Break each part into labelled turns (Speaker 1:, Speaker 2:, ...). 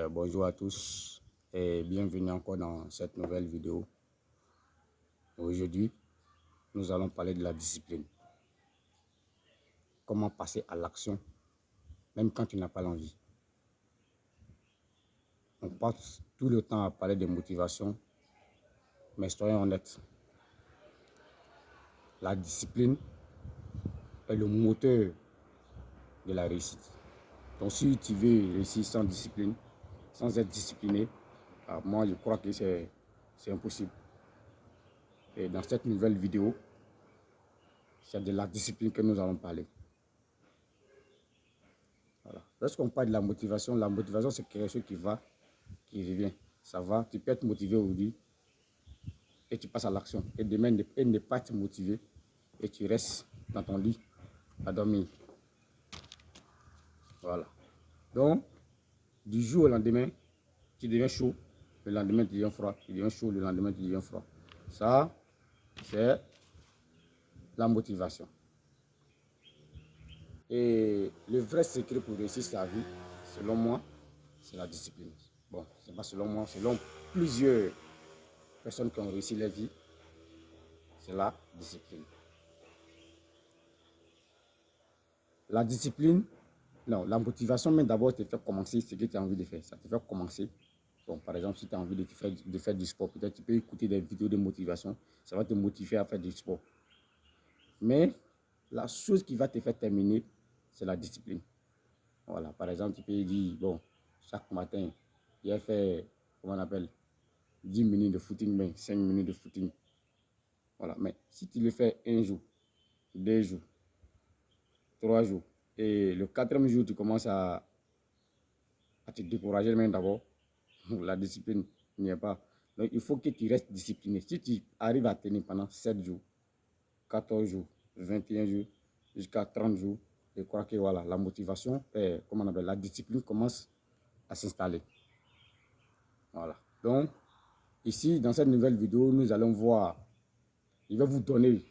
Speaker 1: Bonjour à tous et bienvenue encore dans cette nouvelle vidéo. Aujourd'hui, nous allons parler de la discipline. Comment passer à l'action, même quand tu n'as pas l'envie. On passe tout le temps à parler de motivation, mais soyons honnêtes. La discipline est le moteur de la réussite. Donc si tu veux réussir sans discipline, sans être discipliné, moi je crois que c'est impossible. Et dans cette nouvelle vidéo, c'est de la discipline que nous allons parler. Voilà. Lorsqu'on parle de la motivation c'est quelque chose qui va, qui revient. Ça va, tu peux être motivé aujourd'hui et tu passes à l'action. Et demain, ne pas être motivé et tu restes dans ton lit à dormir. Voilà. Donc, du jour au lendemain, tu deviens chaud. Le lendemain, tu deviens froid. Tu deviens chaud, le lendemain, tu deviens froid. Ça, c'est la motivation. Et le vrai secret pour réussir sa vie, selon moi, c'est la discipline. Bon, c'est pas selon moi, selon plusieurs personnes qui ont réussi leur vie, c'est la discipline. La discipline, non, la motivation, mais d'abord te fait commencer ce que tu as envie de faire. Ça te fait commencer. Bon, par exemple, si tu as envie de faire du sport, peut-être tu peux écouter des vidéos de motivation. Ça va te motiver à faire du sport. Mais la chose qui va te faire terminer, c'est la discipline. Voilà, par exemple, tu peux dire, bon, chaque matin, il a fait, comment on appelle, 10 minutes de footing, mais 5 minutes de footing. Voilà, mais si tu le fais un jour, 2 jours, 3 jours, et le 4e jour, tu commences à te décourager même d'abord, la discipline n'y est pas. Donc, il faut que tu restes discipliné. Si tu arrives à tenir pendant 7 jours, 14 jours, 21 jours, jusqu'à 30 jours, je crois que voilà, la motivation, comment on appelle, la discipline commence à s'installer. Voilà. Donc, ici, dans cette nouvelle vidéo, nous allons voir, il va vous donner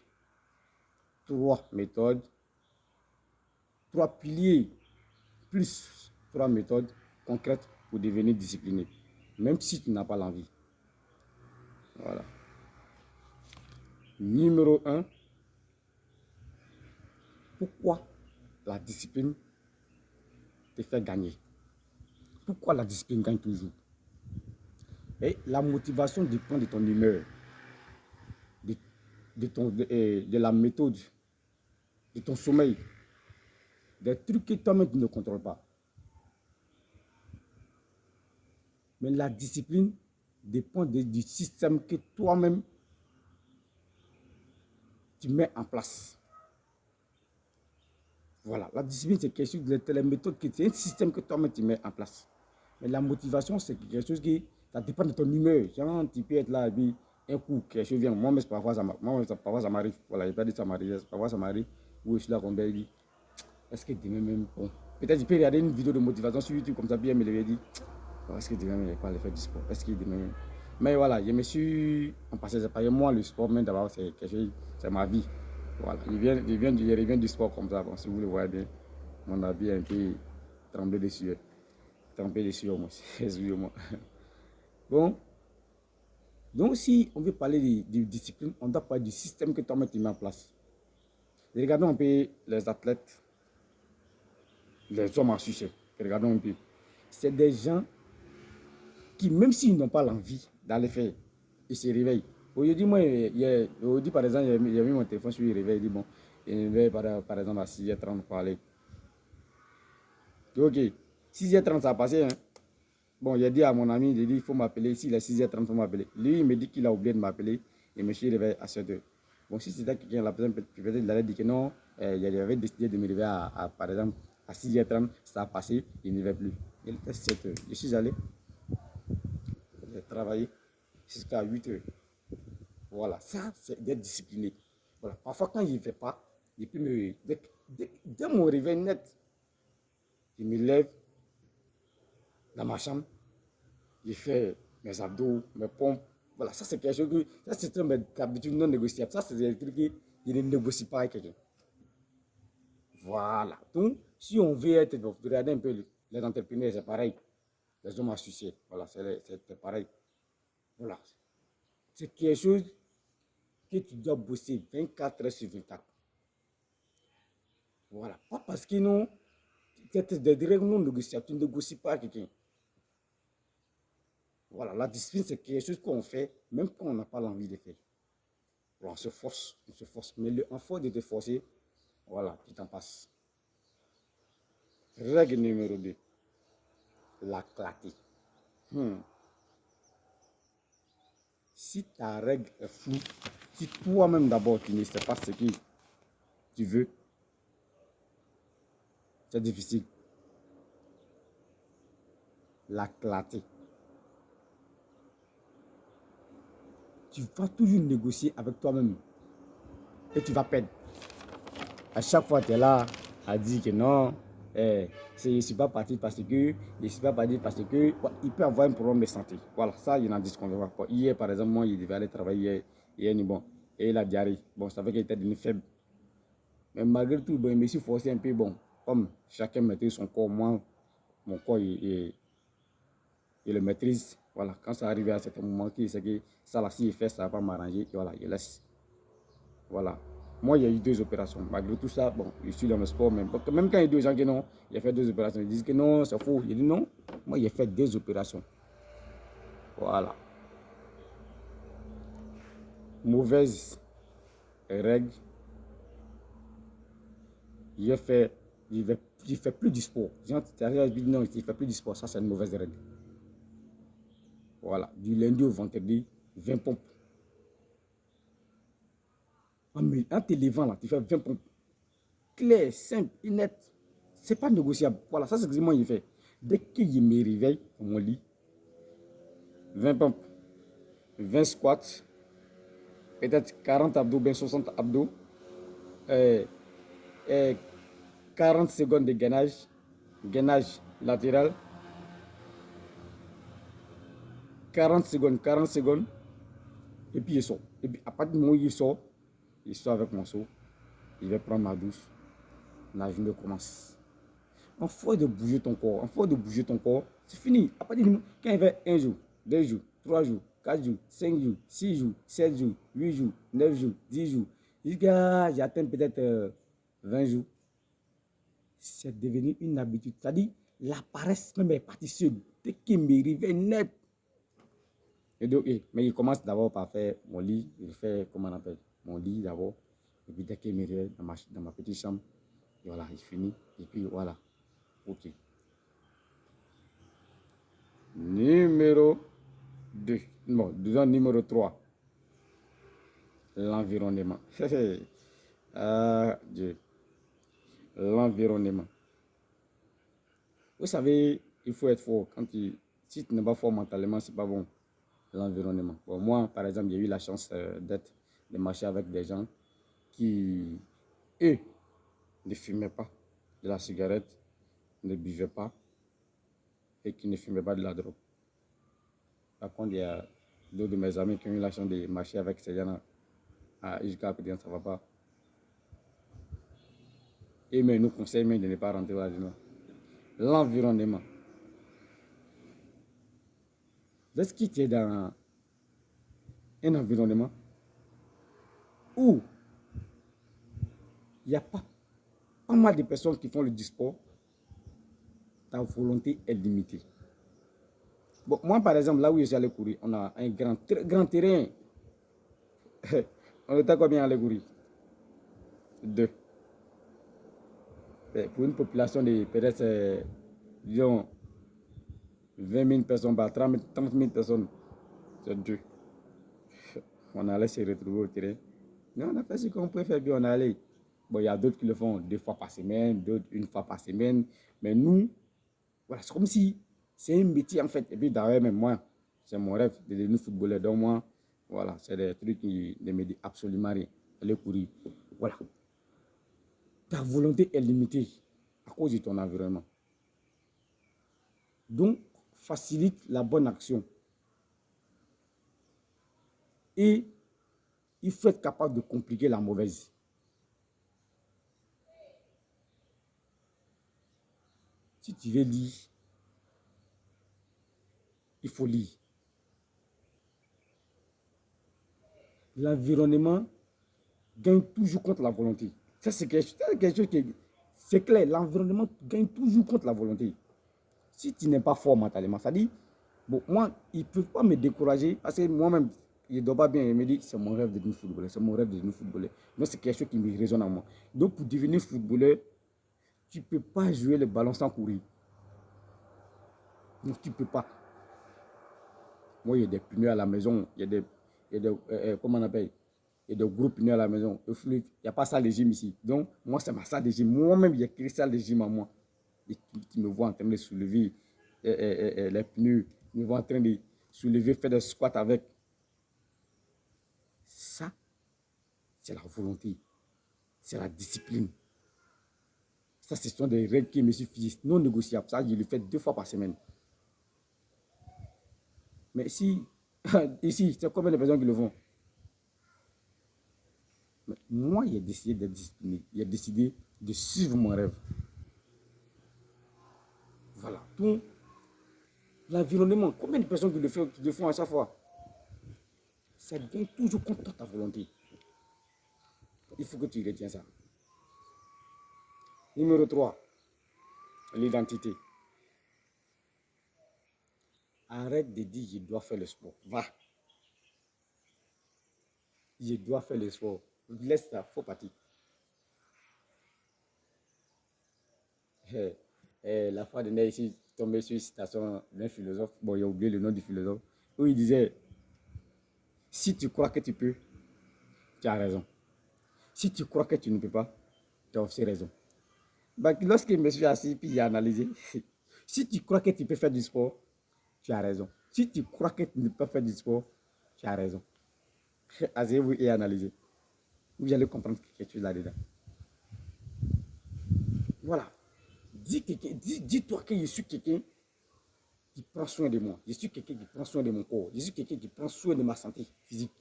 Speaker 1: 3 méthodes, 3 piliers, plus 3 méthodes concrètes pour devenir discipliné, même si tu n'as pas l'envie. Voilà. Numéro 1, pourquoi la discipline te fait gagner? Pourquoi la discipline gagne toujours? Et la motivation dépend de ton humeur, de la méthode, de ton sommeil, des trucs que toi-même tu ne contrôles pas. Mais la discipline dépend du système que toi-même tu mets en place. Voilà, la discipline c'est quelque chose de la méthode, c'est un système que toi-même tu mets en place. Mais la motivation c'est quelque chose qui, ça dépend de ton humeur. Genre, tu peux être là et puis un coup quelque chose vient. Moi, mais parfois ça m'arrive. Voilà, je peux dire ça m'arrive. Parfois ça m'arrive où je suis là comme ça, je dis, est-ce que demain même, bon, peut-être je peux regarder une vidéo de motivation sur YouTube comme ça, bien me lever, dire, oh, est-ce que demain même je vais pas aller faire du sport? Est-ce que demain même. Mais voilà, je me suis en passé, c'est pas moi le sport, mais d'abord c'est quelque chose, c'est ma vie. Voilà, je reviens du sport comme ça. Bon, si vous le voyez bien, mon habit est un peu tremblé dessus. Trempé dessus au moins, excusez-moi. Bon, donc si on veut parler de discipline, on doit parler du système que toi-même tu mets en place. Regardons un peu les athlètes, les hommes en succès. Regardons un peu. C'est des gens qui, même s'ils n'ont pas l'envie d'aller faire, ils se réveillent. Aujourd'hui, moi, aujourd'hui, par exemple, j'ai mis mon téléphone sur le réveil, il dit bon, il me réveille par exemple à 6h30 pour aller. Ok, 6h30 ça a passé. Hein. Bon, j'ai dit à mon ami, il faut m'appeler. S'il est 6h30, il faut m'appeler. Lui, il me dit qu'il a oublié de m'appeler. Et me suis réveillé à 7h. Bon, si c'était quelqu'un, la personne, peut-être il allait dire que non, il avait décidé de me réveiller par exemple, à 6h30, ça a passé, il ne va plus. Il était 7h. Je suis allé, j'ai travaillé jusqu'à 8h. Voilà, ça, c'est d'être discipliné. Voilà. Parfois, quand il ne fait pas, depuis dès mon réveil net, je me lève dans ma chambre, je fais mes abdos, mes pompes. Voilà, ça c'est quelque chose que, ça c'est une habitude non négociable. Ça c'est des trucs que je ne négocie pas avec quelqu'un. Voilà. Donc, si on veut être, regardez un peu les entrepreneurs, c'est pareil. les hommes associés. Voilà, c'est pareil. Voilà. C'est quelque chose que tu dois bosser 24 heures sur 24. Voilà. Pas parce que non, c'est des règles non négociables. Tu ne négocies pas avec quelqu'un. Voilà, la discipline, c'est quelque chose qu'on fait, même quand on n'a pas l'envie de faire. Voilà, on se force, on se force. Mais en force de te forcer, voilà, tu t'en passes. Règle numéro 2, la clarté. Si ta règle est floue, si toi-même d'abord tu ne sais pas ce que tu veux, c'est difficile. La clarté. Tu vas toujours négocier avec toi-même et tu vas perdre. À chaque fois, tu es là à dire que non, je ne suis pas parti parce que, je ne suis pas parti parce que, il peut avoir un problème de santé. Voilà, ça, il n'en disconvient pas. Hier, par exemple, moi, il devait aller travailler hier, bon, et il a diarrhée. Bon, je savais qu'il était devenu faible. Mais malgré tout, bon, je me suis forcé un peu, bon, comme chacun maîtrise son corps, moi, mon corps, il le maîtrise. Voilà, quand ça arrive à un certain moment, il sait que ça, là, si il fait, ça ne va pas m'arranger, voilà, il laisse. Voilà. Moi, il y a eu 2 opérations. Malgré tout ça, bon, je suis dans le sport, même quand il y a 2 gens qui non, il a fait 2 opérations. Ils disent que non, c'est faux. Il dit non, moi, il a fait 2 opérations. Voilà. Mauvaise règle. Il fait, il fait plus du sport. Non, il ne fait plus du sport. Ça, c'est une mauvaise règle. Voilà. Du lundi au vendredi, 20 pompes. En te levant, là, tu fais 20 pompes. Clair, simple, net. C'est pas négociable. Voilà, ça, c'est ce que moi, il fait. Dès qu'il me réveille, on me lit 20 pompes, 20 squats, peut-être 40 abdos, bien 60 abdos, euh, 40 secondes de gainage, gainage latéral, 40 secondes, et puis il sort. Et puis à partir du moment où il sort avec mon seau, il va prendre ma douche, la journée commence. En faut de bouger ton corps, en faut de bouger ton corps, c'est fini. À partir du moment, quand il fait 1 jour, 2 jours, 3 jours, 4 jours, 5 jours, 6 jours, 7 jours, 8 jours, 9 jours, 10 jours, jusqu'à j'atteins peut-être 20 jours, c'est devenu une habitude. C'est-à-dire, la paresse même est partie seule. Dès qu'il me réveille net. Et donc, mais il commence d'abord par faire mon lit. Il fait, comment on appelle, mon lit d'abord. Et puis dès qu'il me réveille dans ma petite chambre, et voilà, il finit. Et puis voilà. OK. Numéro 2. Bon, disons numéro 3. L'environnement. Ah, Dieu. L'environnement. Vous savez, il faut être fort. Si tu n'es pas fort mentalement, c'est pas bon. L'environnement. Bon, moi, par exemple, j'ai eu la chance de marcher avec des gens qui, eux, ne fumaient pas de la cigarette, ne buvaient pas et qui ne fumaient pas de la drogue. Par contre, il y a d'autres de mes amis qui ont eu la chance de marcher avec ces gens-là. Jusqu'à présent, ça ne va pas. Et mais nous conseillent même de ne pas rentrer là-dedans. L'environnement. Est-ce que tu es dans un environnement où il n'y a pas mal de personnes qui font du sport, ta volonté est limitée. Bon, moi, par exemple, là où je suis allé courir, on a un grand terrain. On était combien à aller courir? 2. Pour une population de peut-être, disons, 20 000 personnes, 30 000 personnes, c'est 2. On allait se retrouver au terrain. Mais on a fait ce qu'on pouvait faire, bien on allait. Bon, il y a d'autres qui le font 2 fois par semaine, d'autres 1 fois par semaine. Mais nous, voilà, c'est comme si c'est un métier en fait. Et puis d'ailleurs, même moi, c'est mon rêve de devenir footballeur. Donc moi, voilà, c'est des trucs qui ne me disent absolument rien. Aller courir. Voilà. Ta volonté est limitée à cause de ton environnement. Donc, facilite la bonne action. Et il faut être capable de compliquer la mauvaise. Si tu veux lire il faut lire. L'environnement gagne toujours contre la volonté. Ça, c'est quelque chose qui c'est clair. L'environnement gagne toujours contre la volonté. Si tu n'es pas fort mentalement, ça dit, bon, moi, ils ne peuvent pas me décourager parce que moi-même, je ne dors pas bien. Il me dit, c'est mon rêve de devenir footballeur. C'est mon rêve de devenir footballeur. Donc, c'est quelque chose qui me résonne en moi. Donc, pour devenir footballeur, tu ne peux pas jouer le ballon sans courir. Donc, tu ne peux pas. Moi, il y a des pneus à la maison. Comment on appelle? Il y a des gros pneus à la maison. Il n'y a pas ça de gym ici. Donc, moi, c'est ma salle de gym. Moi-même, il y a créé ça de gym à moi. Et tu me vois en train de soulever les pneus. Tu me vois en train de soulever, faire des squats avec. Ça, c'est la volonté. C'est la discipline. Ça, ce sont des règles qui me suffisent. Non négociables. Ça, je le fais 2 fois par semaine. Mais si, ici, c'est combien de personnes qui le font? Mais moi, il a décidé d'être discipliné. Il a décidé de suivre mon rêve. Voilà. Tout l'environnement, combien de personnes qui le font à chaque fois? Ça vient toujours contre ta volonté. Il faut que tu retiens ça. Numéro 3, l'identité. Arrête de dire je dois faire le sport. Va. Je dois faire le sport. Laisse ça, faut partir. La fois dernière ici, tombé sur une citation d'un philosophe, bon, il a oublié le nom du philosophe, où il disait, si tu crois que tu peux, tu as raison. Si tu crois que tu ne peux pas, tu as aussi raison. Donc, lorsque je me suis assis, puis j'ai analysé, si tu crois que tu peux faire du sport, tu as raison. Si tu crois que tu ne peux pas faire du sport, tu as raison. Asseyez-vous et analysez. Vous allez comprendre quelque chose là-dedans. Voilà. Dis-toi que je suis quelqu'un qui prend soin de moi. Je suis quelqu'un qui prend soin de mon corps. Je suis quelqu'un qui prend soin de ma santé physique.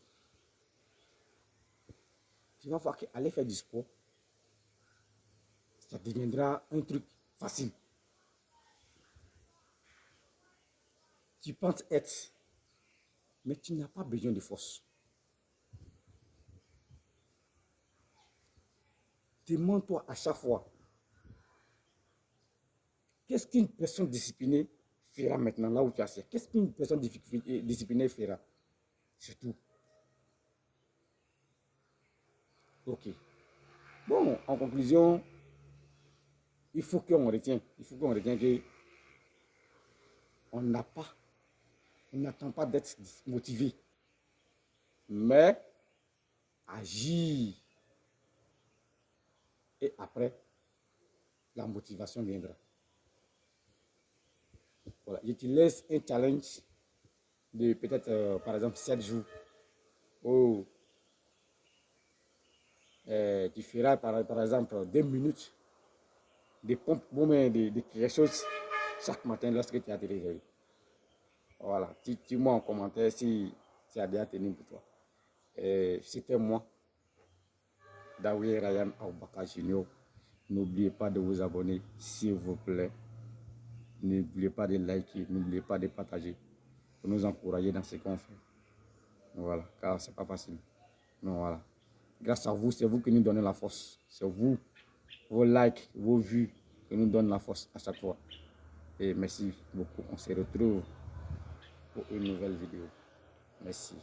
Speaker 1: Tu vas voir qu'aller faire du sport, ça deviendra un truc facile. Tu penses être, mais tu n'as pas besoin de force. Demande-toi à chaque fois, qu'est-ce qu'une personne disciplinée fera maintenant là où tu es? Qu'est-ce qu'une personne disciplinée fera? C'est tout. Ok. Bon, en conclusion, il faut qu'on retienne que on n'a pas, on n'attend pas d'être motivé, mais agir. Et après, la motivation viendra. Voilà. Je te laisse un challenge de peut-être, par exemple, 7 jours. Où tu feras, par exemple, 2 minutes de pompe, de quelque chose chaque matin lorsque tu as te réveillé. Voilà. Dis-moi en commentaire si tu as déjà tenu pour toi. C'était moi, Daouye Ryan Aubaka Junior. N'oubliez pas de vous abonner, s'il vous plaît. N'oubliez pas de liker, n'oubliez pas de partager pour nous encourager dans ce qu'on fait. Voilà, car c'est pas facile. Donc voilà. Grâce à vous, c'est vous qui nous donnez la force. C'est vous, vos likes, vos vues qui nous donnent la force à chaque fois. Et merci beaucoup. On se retrouve pour une nouvelle vidéo. Merci.